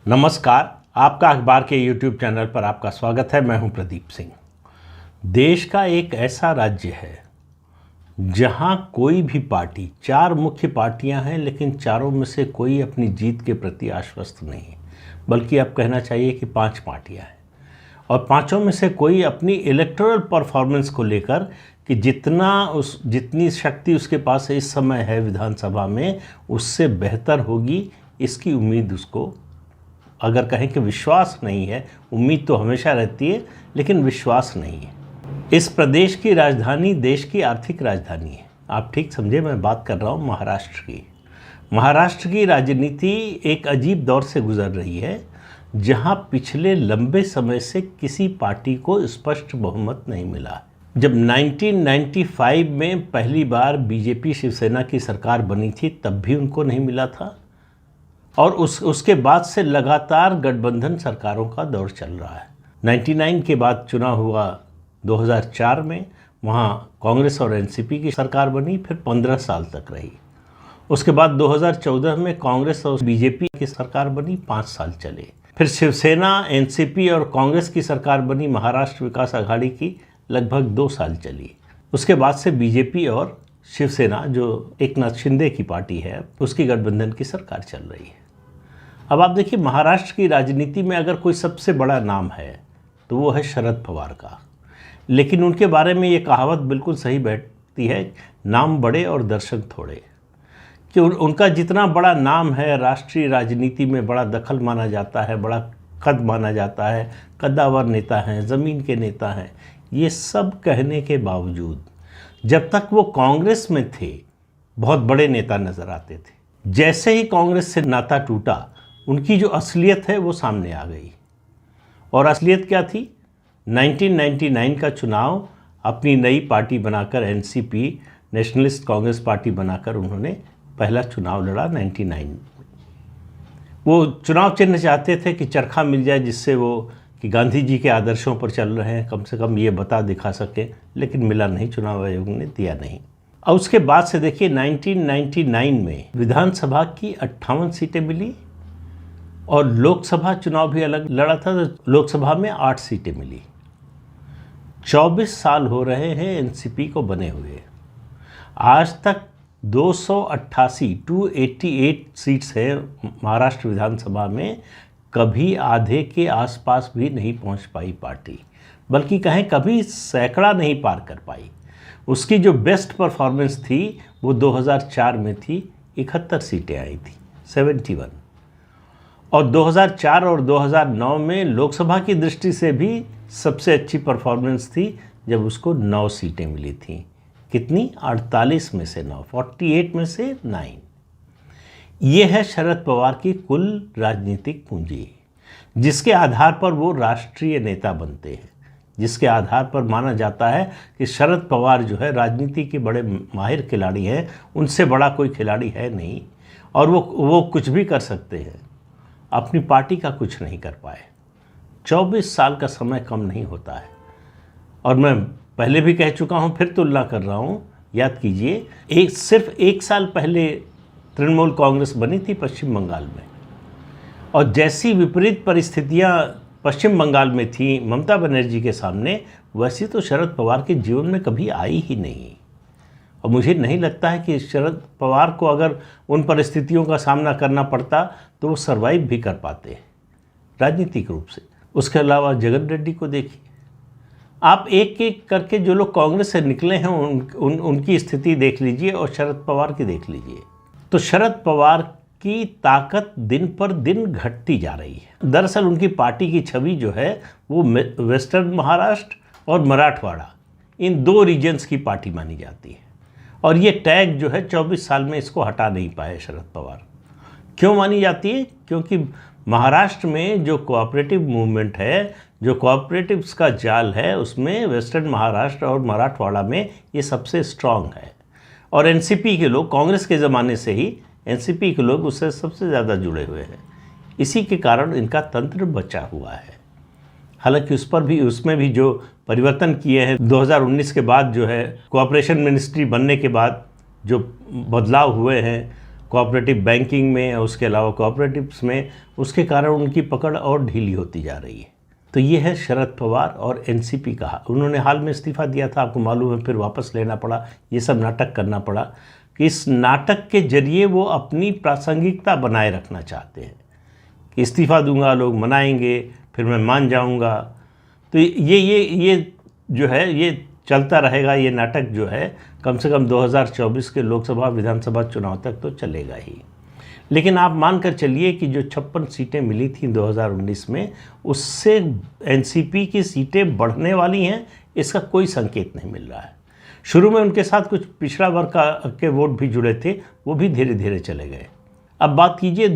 नमस्कार। आपका अखबार के YouTube चैनल पर आपका स्वागत है। मैं हूं प्रदीप सिंह। देश का एक ऐसा राज्य है जहां कोई भी पार्टी, चार मुख्य पार्टियां हैं, लेकिन चारों में से कोई अपनी जीत के प्रति आश्वस्त नहीं, बल्कि अब कहना चाहिए कि 5 पार्टियां हैं और पांचों में से कोई अपनी इलेक्टोरल परफॉर्मेंस को लेकर कि जितनी शक्ति उसके पास इस समय है विधानसभा में, उससे बेहतर होगी, इसकी उम्मीद उसको, अगर कहें कि विश्वास नहीं है। उम्मीद तो हमेशा रहती है, लेकिन विश्वास नहीं है। इस प्रदेश की राजधानी देश की आर्थिक राजधानी है। आप ठीक समझे, मैं बात कर रहा हूँ महाराष्ट्र की। महाराष्ट्र की राजनीति एक अजीब दौर से गुजर रही है, जहाँ पिछले लंबे समय से किसी पार्टी को स्पष्ट बहुमत नहीं मिला। जब 1995 में पहली बार बीजेपी शिवसेना की सरकार बनी थी, तब भी उनको नहीं मिला था और उसके बाद से लगातार गठबंधन सरकारों का दौर चल रहा है। 99 के बाद चुनाव हुआ 2004 में, वहाँ कांग्रेस और एनसीपी की सरकार बनी, फिर 15 साल तक रही। उसके बाद 2014 में कांग्रेस और बीजेपी की सरकार बनी, 5 साल चले। फिर शिवसेना, एनसीपी और कांग्रेस की सरकार बनी, महाराष्ट्र विकास आघाड़ी की, लगभग 2 साल चली। उसके बाद से बीजेपी और शिवसेना, जो एकनाथ शिंदे की पार्टी है, उसकी गठबंधन की सरकार चल रही है। अब आप देखिए, महाराष्ट्र की राजनीति में अगर कोई सबसे बड़ा नाम है तो वो है शरद पवार का। लेकिन उनके बारे में ये कहावत बिल्कुल सही बैठती है, नाम बड़े और दर्शक थोड़े। कि उनका जितना बड़ा नाम है, राष्ट्रीय राजनीति में बड़ा दखल माना जाता है, बड़ा कद माना जाता है, कद्दावर नेता हैं, ज़मीन के नेता हैं, ये सब कहने के बावजूद जब तक वो कांग्रेस में थे बहुत बड़े नेता नज़र आते थे। जैसे ही कांग्रेस से नाता टूटा, उनकी जो असलियत है वो सामने आ गई। और असलियत क्या थी? 1999 का चुनाव अपनी नई पार्टी बनाकर, एनसीपी, नेशनलिस्ट कांग्रेस पार्टी बनाकर उन्होंने पहला चुनाव लड़ा 99 में। वो चुनाव चिन्ह चाहते थे कि चरखा मिल जाए, जिससे वो कि गांधी जी के आदर्शों पर चल रहे हैं, कम से कम ये बता दिखा सके, लेकिन मिला नहीं, चुनाव आयोग ने दिया नहीं। और उसके बाद से देखिए, 1999 में विधानसभा की 58 सीटें मिली और लोकसभा चुनाव भी अलग लड़ा था, तो लोकसभा में 8 सीटें मिली। 24 साल हो रहे हैं एनसीपी को बने हुए। आज तक 288 सीट्स है महाराष्ट्र विधानसभा में। कभी आधे के आसपास भी नहीं पहुंच पाई पार्टी, बल्कि कहें कभी सैकड़ा नहीं पार कर पाई। उसकी जो बेस्ट परफॉर्मेंस थी वो 2004 में थी, 71 सीटें आई थी, 71। और 2004 और 2009 में लोकसभा की दृष्टि से भी सबसे अच्छी परफॉर्मेंस थी, जब उसको 9 सीटें मिली थीं। कितनी? 48 में से 9, 48 में से 9। ये है शरद पवार की कुल राजनीतिक पूंजी, जिसके आधार पर वो राष्ट्रीय नेता बनते हैं, जिसके आधार पर माना जाता है कि शरद पवार जो है राजनीति के बड़े माहिर खिलाड़ी हैं, उनसे बड़ा कोई खिलाड़ी है नहीं, और वो कुछ भी कर सकते हैं। अपनी पार्टी का कुछ नहीं कर पाए। 24 साल का समय कम नहीं होता है। और मैं पहले भी कह चुका हूँ, फिर तुलना कर रहा हूँ, याद कीजिए, सिर्फ 1 साल पहले तृणमूल कांग्रेस बनी थी पश्चिम बंगाल में, और जैसी विपरीत परिस्थितियाँ पश्चिम बंगाल में थी ममता बनर्जी के सामने, वैसी तो शरद पवार के जीवन में कभी आई ही नहीं। और मुझे नहीं लगता है कि शरद पवार को अगर उन परिस्थितियों का सामना करना पड़ता तो वो सर्वाइव भी कर पाते राजनीतिक रूप से। उसके अलावा जगन रेड्डी को देखिए। आप एक एक करके जो लोग कांग्रेस से निकले हैं उनकी स्थिति देख लीजिए और शरद पवार की देख लीजिए। तो शरद पवार की ताकत दिन पर दिन घटती जा रही है। दरअसल उनकी पार्टी की छवि जो है वो वेस्टर्न महाराष्ट्र और मराठवाड़ा, इन 2 रीजन्स की पार्टी मानी जाती है। और ये टैग जो है 24 साल में इसको हटा नहीं पाए शरद पवार। क्यों मानी जाती है? क्योंकि महाराष्ट्र में जो कोऑपरेटिव मूवमेंट है, जो कोऑपरेटिव्स का जाल है, उसमें वेस्टर्न महाराष्ट्र और मराठवाड़ा में ये सबसे स्ट्रांग है। और एनसीपी के लोग, कांग्रेस के ज़माने से ही एनसीपी के लोग उससे सबसे ज़्यादा जुड़े हुए हैं। इसी के कारण इनका तंत्र बचा हुआ है। हालांकि उसमें भी जो परिवर्तन किए हैं 2019 के बाद, जो है कोऑपरेशन मिनिस्ट्री बनने के बाद जो बदलाव हुए हैं, कोऑपरेटिव बैंकिंग में, उसके अलावा कोऑपरेटिव्स में, उसके कारण उनकी पकड़ और ढीली होती जा रही है। तो ये है शरद पवार और एनसीपी का। उन्होंने हाल में इस्तीफा दिया था, आपको मालूम है, फिर वापस लेना पड़ा, ये सब नाटक करना पड़ा कि इस नाटक के जरिए वो अपनी प्रासंगिकता बनाए रखना चाहते हैं कि इस्तीफा दूंगा, लोग मनाएंगे, फिर मैं मान जाऊंगा। तो ये जो है ये चलता रहेगा। ये नाटक जो है कम से कम 2024 के लोकसभा विधानसभा चुनाव तक तो चलेगा ही। लेकिन आप मानकर चलिए कि जो 56 सीटें मिली थी 2019 में, उससे एनसीपी की सीटें बढ़ने वाली हैं, इसका कोई संकेत नहीं मिल रहा है। शुरू में उनके साथ कुछ पिछड़ा वर्ग के वोट भी जुड़े थे, वो भी धीरे धीरे चले गए। अब बात कीजिए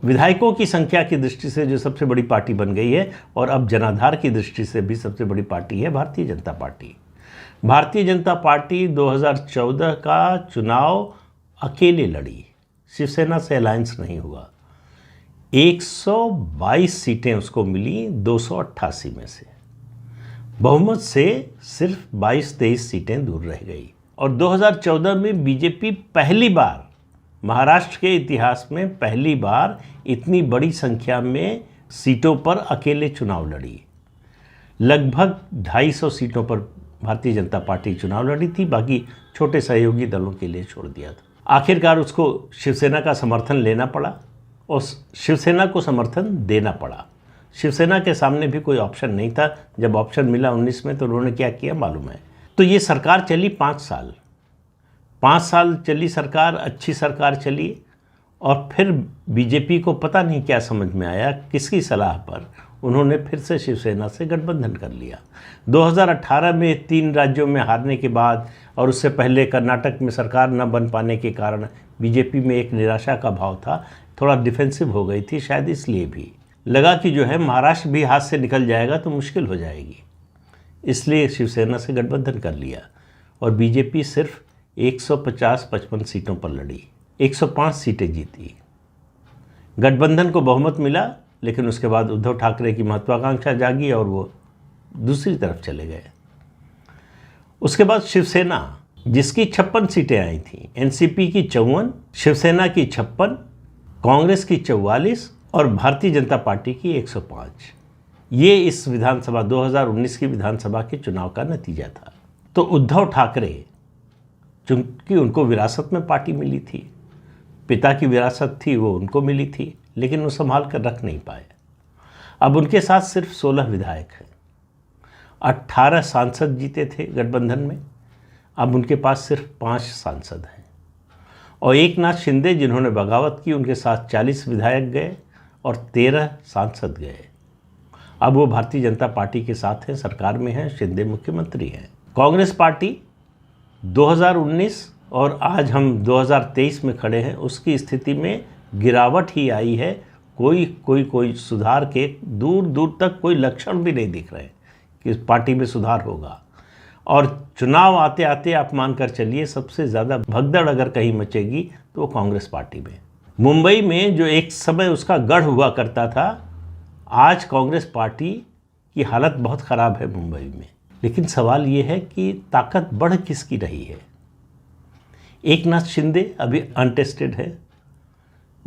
विधायकों की संख्या की दृष्टि से, जो सबसे बड़ी पार्टी बन गई है, और अब जनाधार की दृष्टि से भी सबसे बड़ी पार्टी है भारतीय जनता पार्टी। भारतीय जनता पार्टी 2014 का चुनाव अकेले लड़ी, शिवसेना से अलायंस नहीं हुआ। 122 सीटें उसको मिली 288 में से। बहुमत से सिर्फ 22-23 सीटें दूर रह गई। और 2014 में बीजेपी पहली बार, महाराष्ट्र के इतिहास में पहली बार इतनी बड़ी संख्या में सीटों पर अकेले चुनाव लड़ी। लगभग 250 सीटों पर भारतीय जनता पार्टी चुनाव लड़ी थी, बाकी छोटे सहयोगी दलों के लिए छोड़ दिया था। आखिरकार उसको शिवसेना का समर्थन लेना पड़ा और शिवसेना को समर्थन देना पड़ा। शिवसेना के सामने भी कोई ऑप्शन नहीं था। जब ऑप्शन मिला 19 में, तो उन्होंने क्या किया मालूम है। तो ये सरकार चली 5 साल। 5 साल चली सरकार, अच्छी सरकार चली, और फिर बीजेपी को पता नहीं क्या समझ में आया, किसकी सलाह पर उन्होंने फिर से शिवसेना से गठबंधन कर लिया। 2018 में 3 राज्यों में हारने के बाद, और उससे पहले कर्नाटक में सरकार न बन पाने के कारण बीजेपी में एक निराशा का भाव था, थोड़ा डिफेंसिव हो गई थी, शायद इसलिए भी लगा कि जो है महाराष्ट्र भी हाथ से निकल जाएगा तो मुश्किल हो जाएगी, इसलिए शिवसेना से गठबंधन कर लिया। और बीजेपी सिर्फ 150-55 सीटों पर लड़ी, 105 सीटें जीती। गठबंधन को बहुमत मिला, लेकिन उसके बाद उद्धव ठाकरे की महत्वाकांक्षा जागी और वो दूसरी तरफ चले गए। उसके बाद शिवसेना, जिसकी 56 सीटें आई थी, एनसीपी की 54, शिवसेना की 56, कांग्रेस की 44 और भारतीय जनता पार्टी की 105। ये इस विधानसभा 2019 की विधानसभा के चुनाव का नतीजा था। तो उद्धव ठाकरे, चूंकि उनको विरासत में पार्टी मिली थी, पिता की विरासत थी वो उनको मिली थी, लेकिन वो संभाल कर रख नहीं पाए। अब उनके साथ सिर्फ 16 विधायक हैं। 18 सांसद जीते थे गठबंधन में, अब उनके पास सिर्फ 5 सांसद हैं। और एकनाथ शिंदे, जिन्होंने बगावत की, उनके साथ 40 विधायक गए और 13 सांसद गए। अब वो भारतीय जनता पार्टी के साथ हैं, सरकार में हैं, शिंदे मुख्यमंत्री हैं। कांग्रेस पार्टी 2019 और आज हम 2023 में खड़े हैं, उसकी स्थिति में गिरावट ही आई है। कोई सुधार के दूर दूर तक कोई लक्षण भी नहीं दिख रहे कि इस पार्टी में सुधार होगा। और चुनाव आते आते आप मानकर चलिए सबसे ज़्यादा भगदड़ अगर कहीं मचेगी तो वो कांग्रेस पार्टी में। मुंबई में जो एक समय उसका गढ़ हुआ करता था, आज कांग्रेस पार्टी की हालत बहुत ख़राब है मुंबई में। लेकिन सवाल ये है कि ताकत बढ़ किसकी रही है। एकनाथ शिंदे अभी अनटेस्टेड है,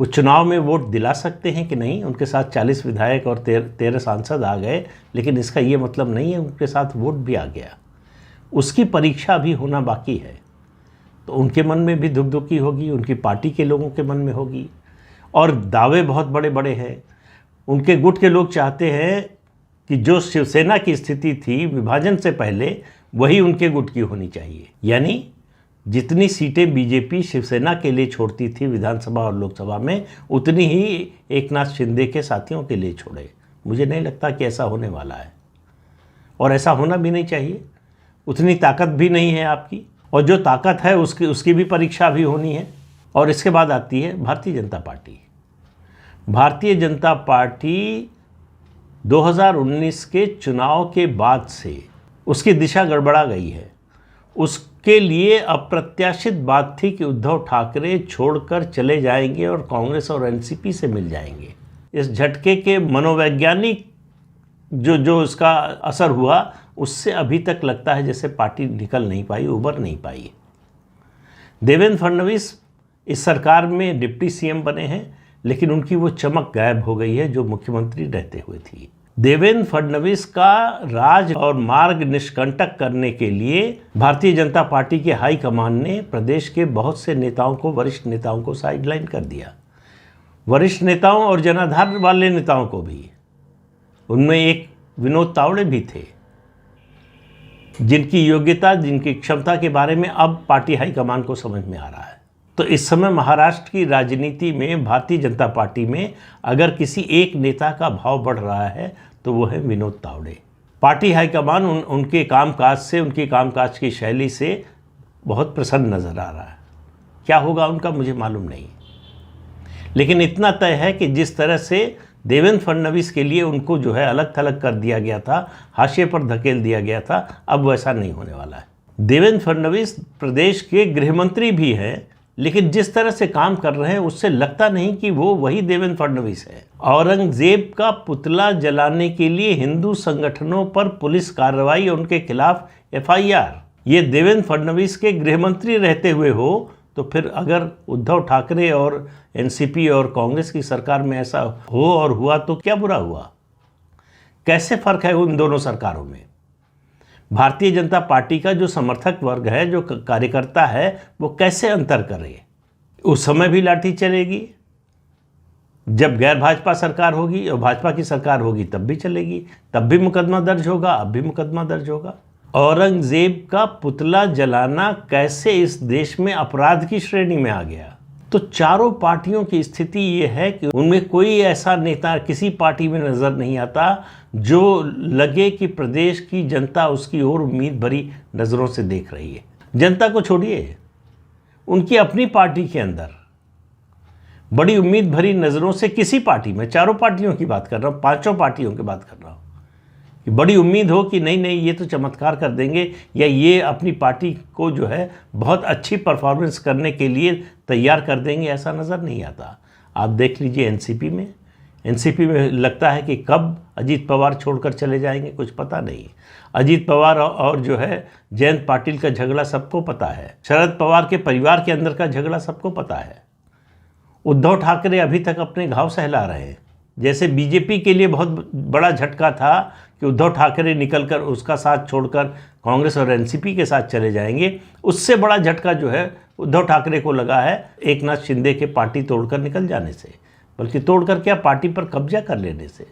वो चुनाव में वोट दिला सकते हैं कि नहीं। उनके साथ 40 विधायक और 13 सांसद आ गए, लेकिन इसका ये मतलब नहीं है उनके साथ वोट भी आ गया। उसकी परीक्षा भी होना बाकी है। तो उनके मन में भी धुकधुकी होगी, उनकी पार्टी के लोगों के मन में होगी। और दावे बहुत बड़े बड़े हैं। उनके गुट के लोग चाहते हैं कि जो शिवसेना की स्थिति थी विभाजन से पहले, वही उनके गुट की होनी चाहिए। यानी जितनी सीटें बीजेपी शिवसेना के लिए छोड़ती थी विधानसभा और लोकसभा में, उतनी ही एकनाथ शिंदे के साथियों के लिए छोड़े। मुझे नहीं लगता कि ऐसा होने वाला है, और ऐसा होना भी नहीं चाहिए। उतनी ताकत भी नहीं है आपकी, और जो ताकत है उसकी भी परीक्षा भी होनी है। और इसके बाद आती है भारतीय जनता पार्टी। भारतीय जनता पार्टी 2019 के चुनाव के बाद से उसकी दिशा गड़बड़ा गई है। उसके लिए अप्रत्याशित बात थी कि उद्धव ठाकरे छोड़कर चले जाएंगे और कांग्रेस और एनसीपी से मिल जाएंगे। इस झटके के मनोवैज्ञानिक जो इसका असर हुआ, उससे अभी तक लगता है जैसे पार्टी निकल नहीं पाई, उबर नहीं पाई। देवेंद्र फडणवीस इस सरकार में डिप्टी सीएम बने हैं, लेकिन उनकी वो चमक गायब हो गई है जो मुख्यमंत्री रहते हुए थी। देवेंद्र फडणवीस का राज और मार्ग निष्कंटक करने के लिए भारतीय जनता पार्टी के हाईकमान ने प्रदेश के बहुत से नेताओं को, वरिष्ठ नेताओं को साइडलाइन कर दिया। वरिष्ठ नेताओं और जनाधार वाले नेताओं को भी। उनमें एक विनोद तावड़े भी थे, जिनकी योग्यता, जिनकी क्षमता के बारे में अब पार्टी हाईकमान को समझ में आ रहा है। तो इस समय महाराष्ट्र की राजनीति में, भारतीय जनता पार्टी में अगर किसी एक नेता का भाव बढ़ रहा है तो वो है विनोद तावड़े। पार्टी हाईकमान उनके कामकाज से, उनकी कामकाज की शैली से बहुत प्रसन्न नज़र आ रहा है। क्या होगा उनका मुझे मालूम नहीं, लेकिन इतना तय है कि जिस तरह से देवेंद्र फडणवीस के लिए उनको जो है अलग थलग कर दिया गया था, हाशिए पर धकेल दिया गया था, अब वैसा नहीं होने वाला है। देवेंद्र फडणवीस प्रदेश के गृह मंत्री भी हैं, लेकिन जिस तरह से काम कर रहे हैं उससे लगता नहीं कि वो वही देवेंद्र फडणवीस है। औरंगजेब का पुतला जलाने के लिए हिंदू संगठनों पर पुलिस कार्रवाई, उनके खिलाफ एफआईआर, ये देवेंद्र फडणवीस के गृह मंत्री रहते हुए हो, तो फिर अगर उद्धव ठाकरे और एनसीपी और कांग्रेस की सरकार में ऐसा हो और हुआ तो क्या बुरा हुआ? कैसे फर्क है उन दोनों सरकारों में? भारतीय जनता पार्टी का जो समर्थक वर्ग है, जो कार्यकर्ता है, वो कैसे अंतर करे? उस समय भी लाठी चलेगी, जब गैर भाजपा सरकार होगी, और भाजपा की सरकार होगी तब भी चलेगी, तब भी मुकदमा दर्ज होगा, अब भी मुकदमा दर्ज होगा। औरंगजेब का पुतला जलाना कैसे इस देश में अपराध की श्रेणी में आ गया? तो चारों पार्टियों की स्थिति ये है कि उनमें कोई ऐसा नेता किसी पार्टी में नज़र नहीं आता जो लगे कि प्रदेश की जनता उसकी ओर उम्मीद भरी नज़रों से देख रही है। जनता को छोड़िए, उनकी अपनी पार्टी के अंदर बड़ी उम्मीद भरी नज़रों से किसी पार्टी में, चारों पार्टियों की बात कर रहा हूँ, पांचों पार्टियों की बात कर रहा हूँ, कि बड़ी उम्मीद हो कि नहीं नहीं ये तो चमत्कार कर देंगे, या ये अपनी पार्टी को जो है बहुत अच्छी परफॉर्मेंस करने के लिए तैयार कर देंगे, ऐसा नज़र नहीं आता। आप देख लीजिए एनसीपी में लगता है कि कब अजीत पवार छोड़कर चले जाएंगे कुछ पता नहीं। अजीत पवार और जो है जयंत पाटिल का झगड़ा सबको पता है, शरद पवार के परिवार के अंदर का झगड़ा सबको पता है। उद्धव ठाकरे अभी तक अपने घाव सहला रहे हैं। जैसे बीजेपी के लिए बहुत बड़ा झटका था कि उद्धव ठाकरे निकलकर उसका साथ छोड़कर कांग्रेस और एनसीपी के साथ चले जाएंगे, उससे बड़ा झटका जो है उद्धव ठाकरे को लगा है एकनाथ शिंदे के पार्टी तोड़कर निकल जाने से, बल्कि तोड़कर क्या, पार्टी पर कब्जा कर लेने से।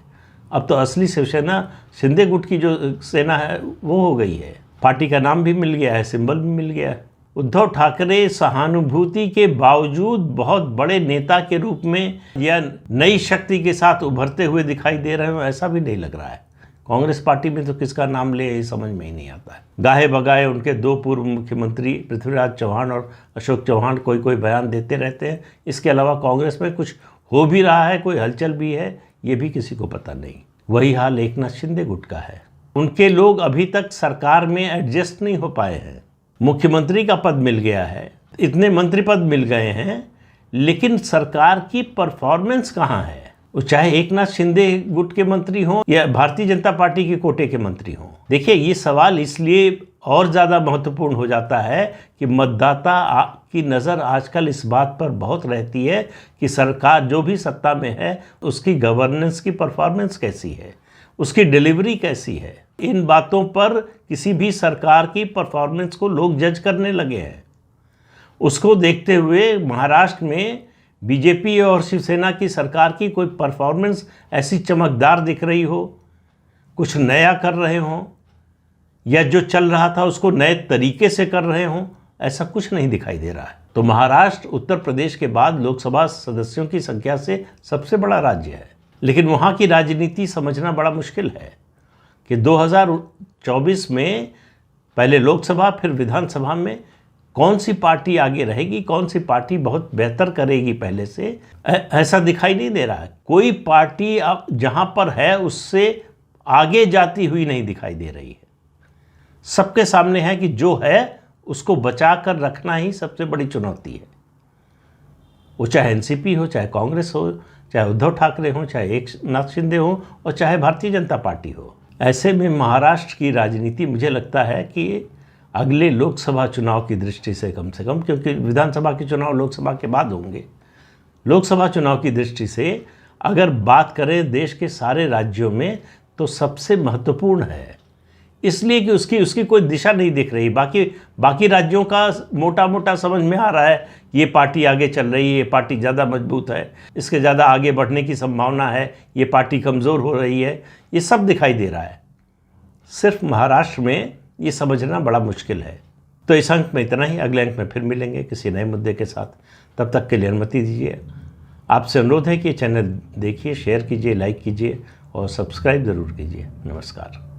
अब तो असली शिवसेना शिंदे गुट की जो सेना है वो हो गई है, पार्टी का नाम भी मिल गया है, सिंबल भी मिल गया है। उद्धव ठाकरे सहानुभूति के बावजूद बहुत बड़े नेता के रूप में या नई शक्ति के साथ उभरते हुए दिखाई दे रहे हो, ऐसा भी नहीं लग रहा है। कांग्रेस पार्टी में तो किसका नाम ले ये समझ में ही नहीं आता है। गाहे बगाए उनके दो पूर्व मुख्यमंत्री पृथ्वीराज चौहान और अशोक चौहान कोई बयान देते रहते हैं, इसके अलावा कांग्रेस में कुछ हो भी रहा है, कोई हलचल भी है, ये भी किसी को पता नहीं। वही हाल एकनाथ शिंदे गुट का है। उनके लोग अभी तक सरकार में एडजस्ट नहीं हो पाए हैं। मुख्यमंत्री का पद मिल गया है, इतने मंत्री पद मिल गए हैं, लेकिन सरकार की परफॉर्मेंस कहाँ है? वो चाहे एकनाथ शिंदे गुट के मंत्री हों या भारतीय जनता पार्टी के कोटे के मंत्री हों। देखिए, ये सवाल इसलिए और ज़्यादा महत्वपूर्ण हो जाता है कि मतदाता की नज़र आजकल इस बात पर बहुत रहती है कि सरकार जो भी सत्ता में है उसकी गवर्नेंस की परफॉर्मेंस कैसी है, उसकी डिलीवरी कैसी है। इन बातों पर किसी भी सरकार की परफॉर्मेंस को लोग जज करने लगे हैं। उसको देखते हुए महाराष्ट्र में बीजेपी और शिवसेना की सरकार की कोई परफॉर्मेंस ऐसी चमकदार दिख रही हो, कुछ नया कर रहे हों, या जो चल रहा था उसको नए तरीके से कर रहे हों, ऐसा कुछ नहीं दिखाई दे रहा है। तो महाराष्ट्र उत्तर प्रदेश के बाद लोकसभा सदस्यों की संख्या से सबसे बड़ा राज्य है, लेकिन वहाँ की राजनीति समझना बड़ा मुश्किल है कि 2024 में पहले लोकसभा फिर विधानसभा में कौन सी पार्टी आगे रहेगी, कौन सी पार्टी बहुत बेहतर करेगी पहले से, ऐसा दिखाई नहीं दे रहा है। कोई पार्टी अब जहाँ पर है उससे आगे जाती हुई नहीं दिखाई दे रही है। सबके सामने है कि जो है उसको बचा कर रखना ही सबसे बड़ी चुनौती है। वो चाहे एनसीपी हो, चाहे कांग्रेस हो, चाहे उद्धव ठाकरे हो, चाहे एकनाथ शिंदे हो, और चाहे भारतीय जनता पार्टी हो। ऐसे में महाराष्ट्र की राजनीति मुझे लगता है कि अगले लोकसभा चुनाव की दृष्टि से कम, क्योंकि विधानसभा के चुनाव लोकसभा के बाद होंगे, लोकसभा चुनाव की दृष्टि से अगर बात करें देश के सारे राज्यों में तो सबसे महत्वपूर्ण है, इसलिए कि उसकी कोई दिशा नहीं दिख रही। बाकी राज्यों का मोटा मोटा समझ में आ रहा है, ये पार्टी आगे चल रही है, ये पार्टी ज़्यादा मजबूत है, इसके ज़्यादा आगे बढ़ने की संभावना है, ये पार्टी कमज़ोर हो रही है, ये सब दिखाई दे रहा है। सिर्फ महाराष्ट्र में ये समझना बड़ा मुश्किल है। तो इस अंक में इतना ही, अगले अंक में फिर मिलेंगे किसी नए मुद्दे के साथ। तब तक के लिए अनुमति दीजिए। आपसे अनुरोध है कि चैनल देखिए, शेयर कीजिए, लाइक कीजिए और सब्सक्राइब ज़रूर कीजिए। नमस्कार।